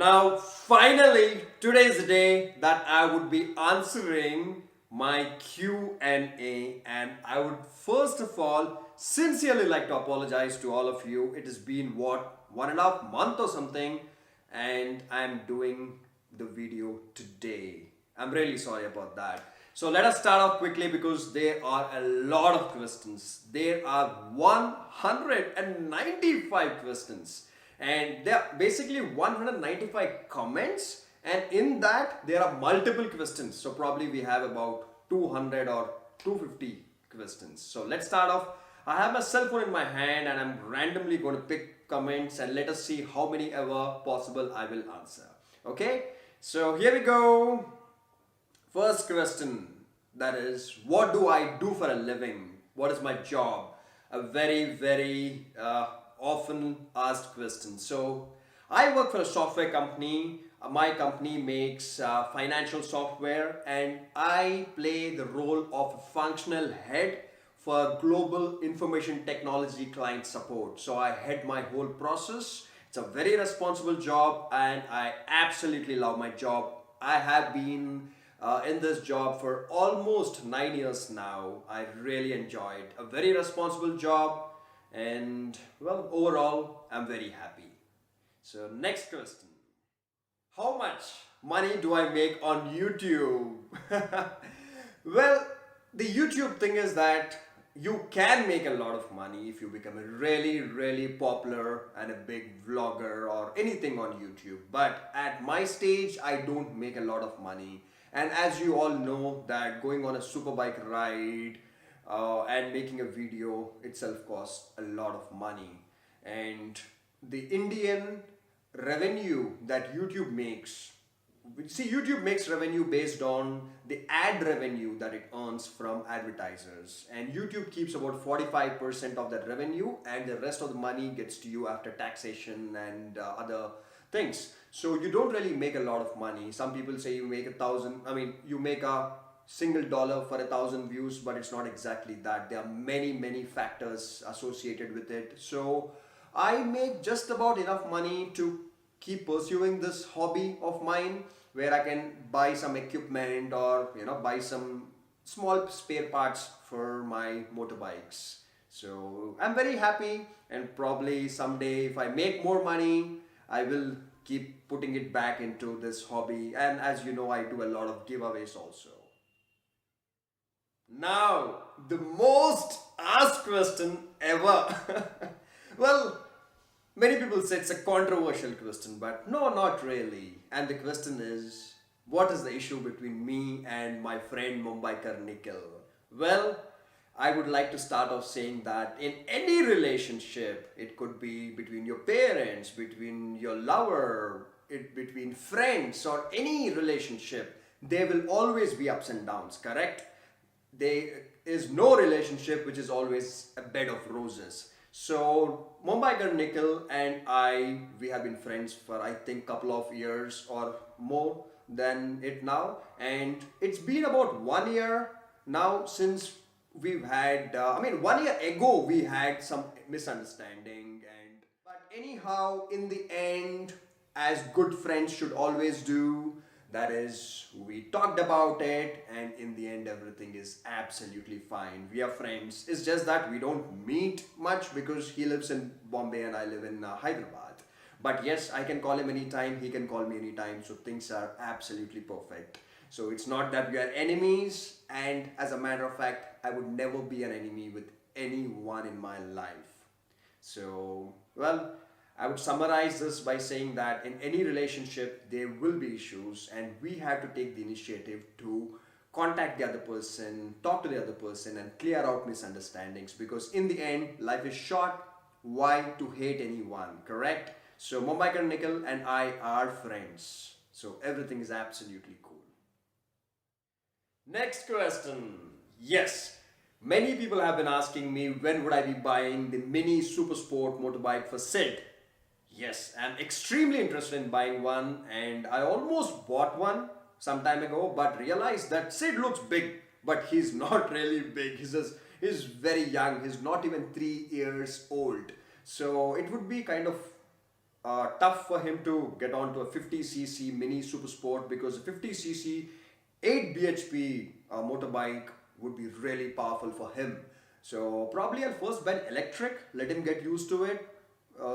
Now, finally, today is the day that I would be answering my Q&A, and I would first of all sincerely like to apologize to all of you. It has been what, 1.5 months or something, and I'm doing the video today. I'm really sorry about that. So let us start off quickly because there are a lot of questions. There are 195 questions, and there are basically 195 comments, and in that there are multiple questions. So probably we have about 200 or 250 questions. So let's start off. I have my cell phone in my hand and I'm randomly going to pick comments, and let us see how many ever possible I will answer. Okay, so here we go. First question, that is, what do I do for a living? What is my job? A very often asked question. So I work for a software company. My company makes financial software, and I play the role of a functional head for global information technology client support. So I head my whole process. It's a very responsible job and I absolutely love my job. I have been in this job for almost 9 years now. I really enjoy it. A very responsible job, and well, overall, I'm very happy. So, next question. How much money do I make on YouTube? Well, the YouTube thing is that you can make a lot of money if you become a really popular and a big vlogger or anything on YouTube. But at my stage, I don't make a lot of money. And as you all know, that going on a super bike ride and making a video itself costs a lot of money. And the Indian revenue that YouTube makes, see, YouTube makes revenue based on the ad revenue that it earns from advertisers, and YouTube keeps about 45% of that revenue, and the rest of the money gets to you after taxation and other things. So you don't really make a lot of money. Some people say you make you make a single dollar for 1,000 views, but it's not exactly that. There are many factors associated with it. So I make just about enough money to keep pursuing this hobby of mine, where I can buy some equipment or buy some small spare parts for my motorbikes. So I'm very happy, and probably someday if I make more money, I will keep putting it back into this hobby. And as you know, I do a lot of giveaways also. Now, the most asked question ever. Well, many people say it's a controversial question, but no, not really. And the question is, what is the issue between me and my friend Mumbaikar Nikhil? Well, I would like to start off saying that in any relationship, it could be between your parents, between your lover, between friends, or any relationship, there will always be ups and downs, correct? There is no relationship which is always a bed of roses. So Mumbaikar Nikhil and I, we have been friends for I think couple of years or more than it now, and it's been about 1 year now since we've had 1 year ago we had some misunderstanding, and but anyhow, in the end, as good friends should always do, that is, we talked about it, and in the end everything is absolutely fine. We are friends. It's just that we don't meet much because he lives in Bombay and I live in Hyderabad. But yes, I can call him anytime, he can call me anytime, so things are absolutely perfect. So it's not that we are enemies, and as a matter of fact, I would never be an enemy with anyone in my life. So, well, I would summarize this by saying that in any relationship, there will be issues, and we have to take the initiative to contact the other person, talk to the other person, and clear out misunderstandings, because in the end, life is short. Why to hate anyone, correct? So Mumbaikar Nikhil and I are friends. So everything is absolutely cool. Next question. Yes, many people have been asking me when would I be buying the mini super sport motorbike for Sid. Yes, I'm extremely interested in buying one, and I almost bought one some time ago, but realized that Sid looks big, but he's not really big. He's very young. He's not even 3 years old. So it would be kind of tough for him to get onto a 50cc mini super sport, because a 50cc 8 bhp motorbike would be really powerful for him. So probably I'll first bet electric, let him get used to it,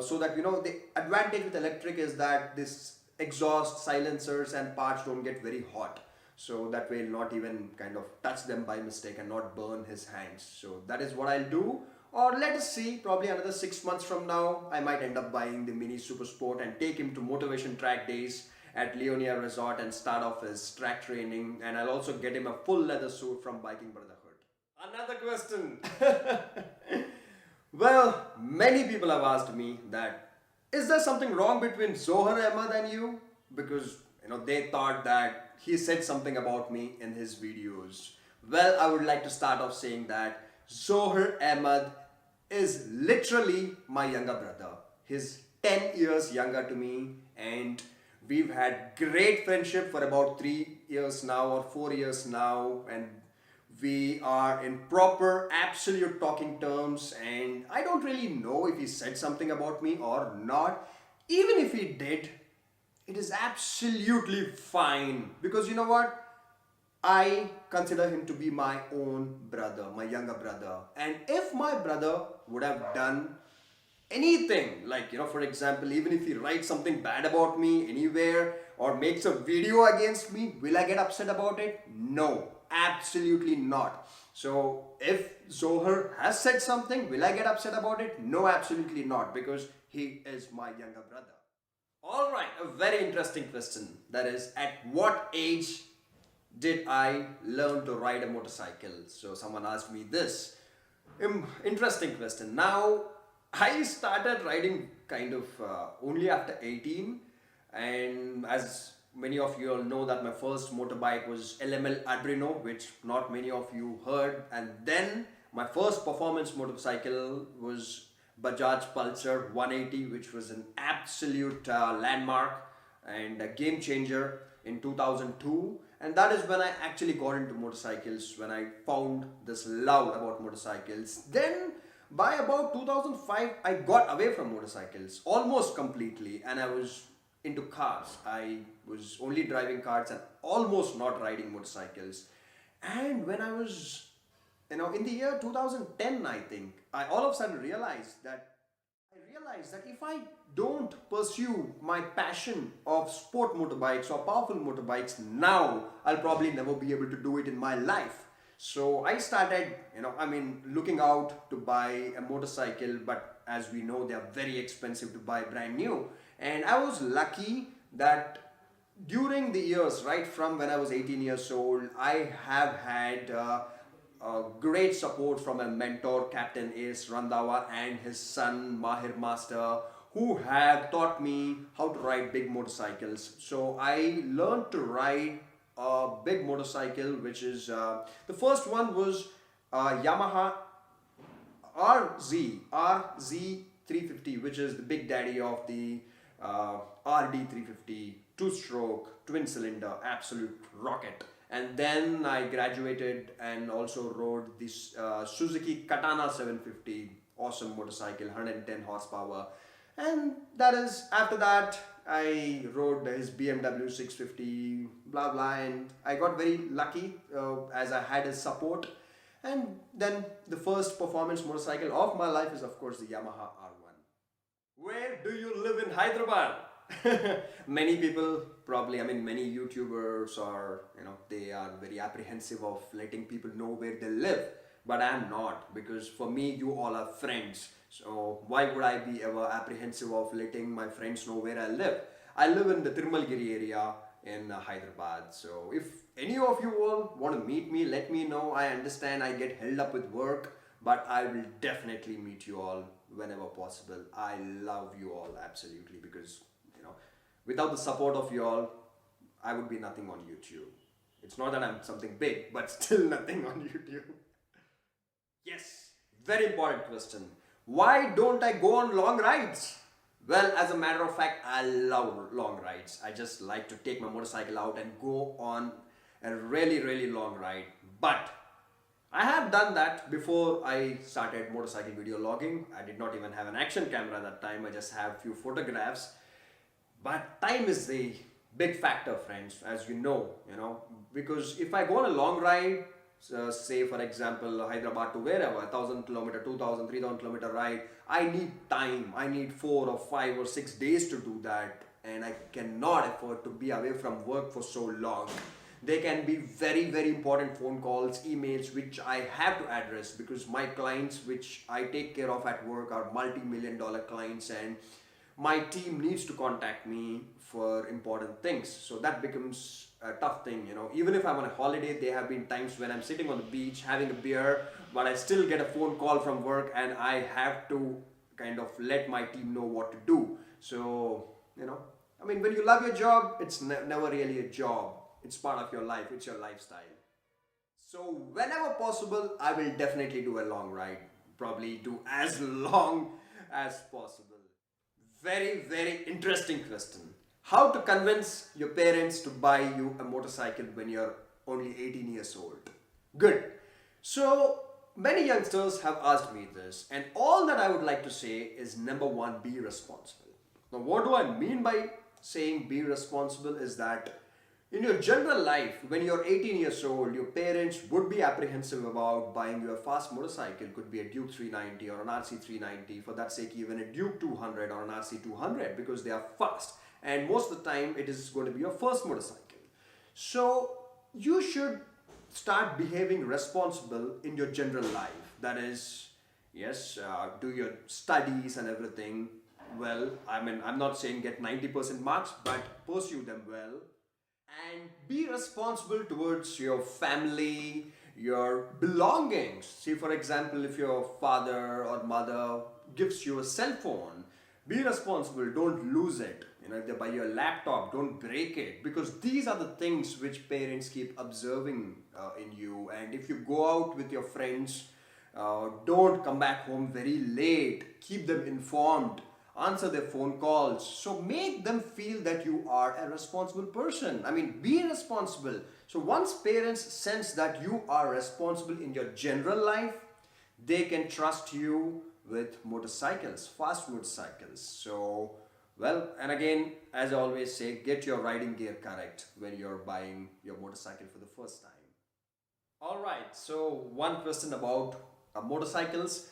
so that, the advantage with electric is that this exhaust, silencers and parts don't get very hot, so that way he'll not even kind of touch them by mistake and not burn his hands. So that is what I'll do. Or let us see, probably another 6 months from now I might end up buying the mini super sport and take him to motivation track days at Leonia Resort and start off his track training, and I'll also get him a full leather suit from Biking Brotherhood. Another question. Well, many people have asked me that, is there something wrong between Zohar Ahmed and you? Because they thought that he said something about me in his videos. Well, I would like to start off saying that Zohar Ahmed is literally my younger brother. He's 10 years younger to me, and we've had great friendship for about 3 years now or 4 years now, and we are in proper absolute talking terms, and I don't really know if he said something about me or not. Even if he did, it is absolutely fine, because you know what? I consider him to be my own brother, my younger brother. And if my brother would have done anything, like, for example, even if he writes something bad about me anywhere or makes a video against me, will I get upset about it? No, absolutely not. So if Zohar has said something, will I get upset about it? No, absolutely not, because he is my younger brother. All right, a very interesting question. That is, at what age did I learn to ride a motorcycle? So someone asked me this. Interesting question. Now, I started riding kind of only after 18, and as many of you all know that my first motorbike was LML Adreno, which not many of you heard, and then my first performance motorcycle was Bajaj Pulsar 180, which was an absolute landmark and a game changer in 2002. And that is when I actually got into motorcycles, when I found this love about motorcycles. Then by about 2005, I got away from motorcycles almost completely, and I was into cars. I was only driving cars and almost not riding motorcycles. And when I was, in the year 2010, I think, I all of a sudden realized that if I don't pursue my passion of sport motorbikes or powerful motorbikes now, I'll probably never be able to do it in my life. So I started, looking out to buy a motorcycle, but as we know, they are very expensive to buy brand new. And I was lucky that during the years, right from when I was 18 years old, I have had great support from a mentor, Captain Ace Randhawa, and his son Mahir Master, who have taught me how to ride big motorcycles. So I learned to ride a big motorcycle, which is the first one was Yamaha RZ 350, which is the big daddy of the RD 350, two-stroke, twin cylinder, absolute rocket. And then I graduated and also rode this Suzuki Katana 750, awesome motorcycle, 110 horsepower. And that is, after that, I rode his BMW 650, blah blah, and I got very lucky as I had his support. And then the first performance motorcycle of my life is, of course, the Yamaha R1. Where do you live in Hyderabad? Many people probably, many YouTubers are, they are very apprehensive of letting people know where they live. But I am not, because for me, you all are friends. So why would I be ever apprehensive of letting my friends know where I live? I live in the Tirmalgiri area in Hyderabad. So if any of you all want to meet me, let me know. I understand I get held up with work, but I will definitely meet you all whenever possible. I love you all absolutely, because without the support of you all, I would be nothing on YouTube. It's not that I'm something big, but still nothing on YouTube. Yes, very important question. Why don't I go on long rides? Well, as a matter of fact, I love long rides. I just like to take my motorcycle out and go on a really, really long ride. But I have done that before I started motorcycle video logging. I did not even have an action camera at that time. I just have few photographs. But time is the big factor, friends, as you know, because if I go on a long ride, say for example, Hyderabad to wherever, 1,000 kilometer, 2,000, 3,000 kilometer ride, I need time. I need 4 or 5 or 6 days to do that, and I cannot afford to be away from work for so long. There can be very, very important phone calls, emails, which I have to address because my clients, which I take care of at work, are multi-million dollar clients, and my team needs to contact me for important things. So that becomes a tough thing, you know. Even if I'm on a holiday, there have been times when I'm sitting on the beach having a beer, but I still get a phone call from work and I have to kind of let my team know what to do. So, you know, I mean, when you love your job, it's never really a job. It's part of your life, it's your lifestyle. So, whenever possible, I will definitely do a long ride. Probably do as long as possible. Very, very interesting question. How to convince your parents to buy you a motorcycle when you're only 18 years old? Good. So, many youngsters have asked me this, and all that I would like to say is number one, be responsible. Now, what do I mean by saying be responsible is that in your general life, when you're 18 years old, your parents would be apprehensive about buying you a fast motorcycle. Could be a Duke 390 or an RC 390, for that sake, even a Duke 200 or an RC 200, because they are fast. And most of the time, it is going to be your first motorcycle. So, you should start behaving responsible in your general life. That is, yes, do your studies and everything well. I mean, I'm not saying get 90% marks, but pursue them well and be responsible towards your family, your belongings. See, for example, if your father or mother gives you a cell phone, be responsible, don't lose it. You know, if they buy you a laptop, don't break it, because these are the things which parents keep observing in you. And if you go out with your friends, don't come back home very late, keep them informed, answer their phone calls. So make them feel that you are a responsible person. I mean, be responsible. So once parents sense that you are responsible in your general life, they can trust you with motorcycles, fast motorcycles. So, well, and again, as I always say, get your riding gear correct when you're buying your motorcycle for the first time. All right, so one question about motorcycles.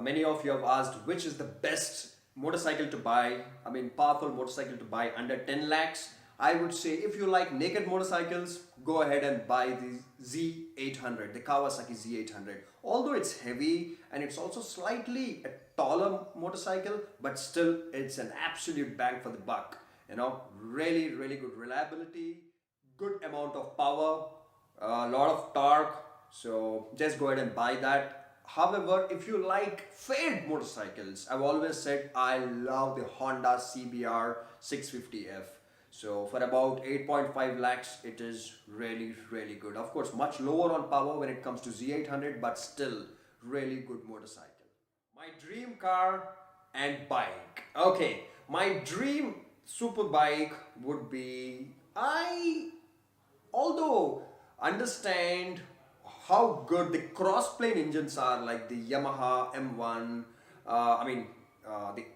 Many of you have asked which is the best motorcycle to buy, I mean, powerful motorcycle to buy under 10 lakhs. I would say if you like naked motorcycles, go ahead and buy the Z800, the Kawasaki Z800. Although it's heavy and it's also slightly a taller motorcycle, but still it's an absolute bang for the buck. You know, really, really good reliability, good amount of power, a lot of torque. So just go ahead and buy that. However, if you like fade motorcycles, I've always said I love the Honda CBR 650F. So for about 8.5 lakhs, it is really, really good. Of course, much lower on power when it comes to Z800, but still really good motorcycle. My dream car and bike. Okay, my dream super bike would be, although understand how good the cross-plane engines are, like the Yamaha M1,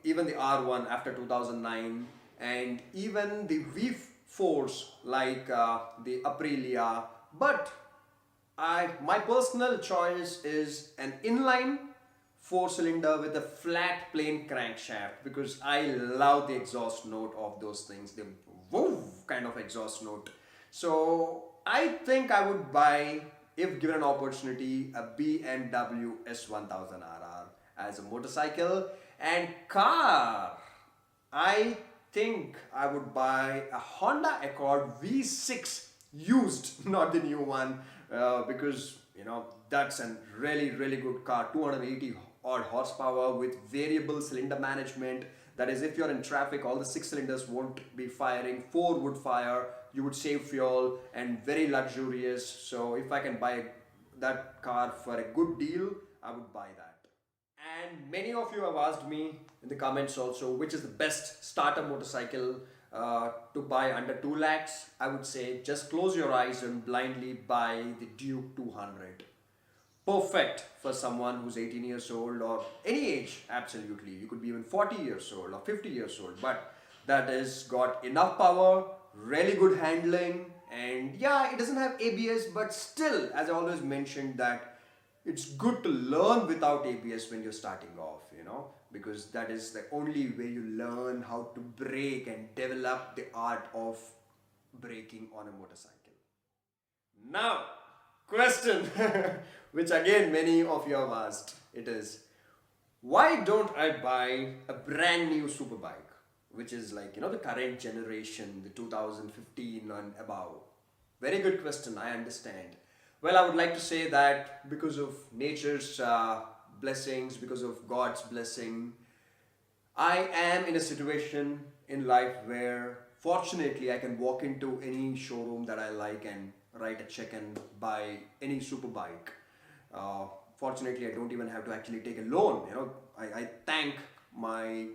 even the R1 after 2009, and even the V4s like the Aprilia. But my personal choice is an inline four-cylinder with a flat plane crankshaft, because I love the exhaust note of those things, the woof kind of exhaust note. So I think I would buy, if given an opportunity, a BMW S1000RR as a motorcycle. And car, I think I would buy a Honda Accord V6 used, not the new one, because you know that's a really, really good car, 280 odd horsepower with variable cylinder management. That is, if you're in traffic, all the 6 cylinders won't be firing, 4 would fire, you would save fuel, and very luxurious. So if I can buy that car for a good deal, I would buy that. And many of you have asked me in the comments also, which is the best starter motorcycle to buy under 2 lakhs. I would say just close your eyes and blindly buy the Duke 200. Perfect for someone who's 18 years old or any age, absolutely. You could be even 40 years old or 50 years old. But that is got enough power, really good handling, and yeah, it doesn't have ABS, but still, as I always mentioned, that it's good to learn without ABS when you're starting off, because that is the only way you learn how to brake and develop the art of braking on a motorcycle. Now, question which again many of you have asked, it is, why don't I buy a brand new superbike, which is like, the current generation, the 2015 and above? Very good question, I understand. Well, I would like to say that because of nature's blessings, because of God's blessing, I am in a situation in life where fortunately I can walk into any showroom that I like and write a check and buy any super bike. Fortunately, I don't even have to actually take a loan. I thank my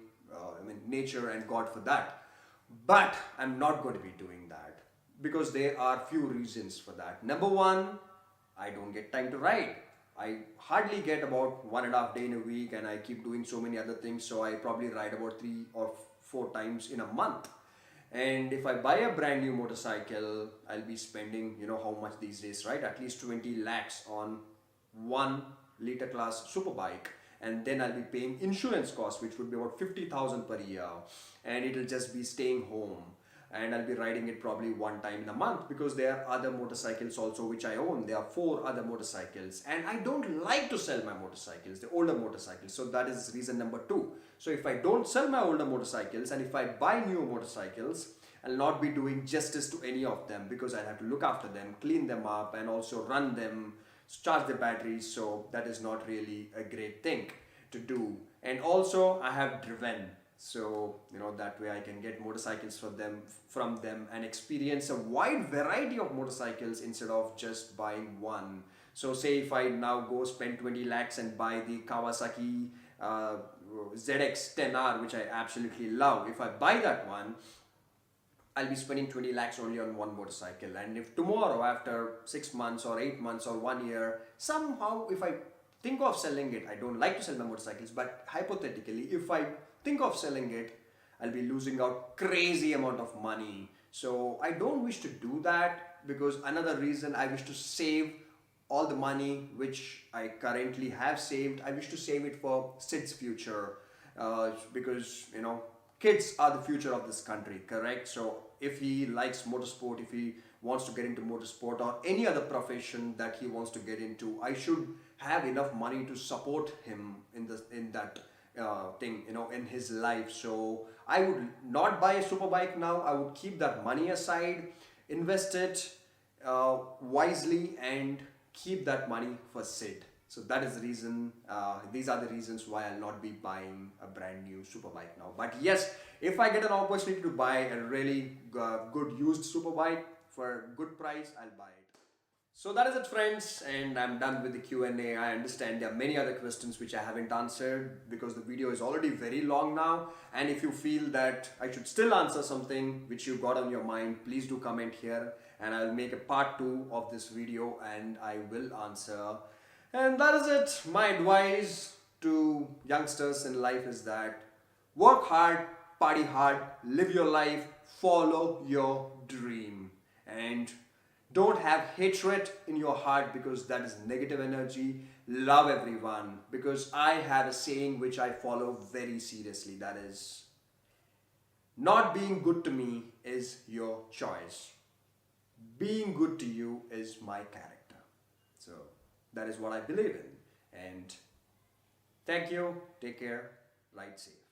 nature and God for that. But I'm not going to be doing that because there are few reasons for that. Number one, I don't get time to ride. I hardly get about 1.5 days in a week, and I keep doing so many other things, so I probably ride about 3 or 4 times in a month. And if I buy a brand new motorcycle, I'll be spending, how much these days, right? At least 20 lakhs on 1 liter class superbike. And then I'll be paying insurance costs, which would be about 50,000 per year. And it'll just be staying home. And I'll be riding it probably 1 time in a month, because there are other motorcycles also which I own. There are 4 other motorcycles, and I don't like to sell my motorcycles, the older motorcycles. So that is reason number 2. So if I don't sell my older motorcycles and if I buy new motorcycles, I'll not be doing justice to any of them, because I'll have to look after them, clean them up, and also run them, charge the batteries. So that is not really a great thing to do. And also I have driven. So, that way I can get motorcycles from them and experience a wide variety of motorcycles instead of just buying one. So say if I now go spend 20 lakhs and buy the Kawasaki ZX-10R, which I absolutely love. If I buy that one, I'll be spending 20 lakhs only on one motorcycle. And if tomorrow, after 6 months or 8 months or 1 year, somehow if I think of selling it, I don't like to sell my motorcycles, but hypothetically, if I think of selling it, I'll be losing out crazy amount of money. So I don't wish to do that, because another reason, I wish to save all the money which I currently have saved. I wish to save it for Sid's future, because kids are the future of this country, correct? So if he likes motorsport, if he wants to get into motorsport or any other profession that he wants to get into, I should have enough money to support him in that thing, in his life. So I would not buy a super bike now. I would keep that money aside, invest it wisely, and keep that money for Sid. So that is the reason, these are the reasons why I'll not be buying a brand new super bike now. But yes, if I get an opportunity to buy a really good used super bike for a good price, I'll buy it. So that is it, friends, and I'm done with the Q&A. I understand there are many other questions which I haven't answered, because the video is already very long now. And if you feel that I should still answer something which you got on your mind, please do comment here, and I'll make a part 2 of this video and I will answer. And that is it. My advice to youngsters in life is that work hard, party hard, live your life, follow your dream, and don't have hatred in your heart, because that is negative energy. Love everyone, because I have a saying which I follow very seriously. That is, not being good to me is your choice. Being good to you is my character. So that is what I believe in. And thank you. Take care. Ride safe.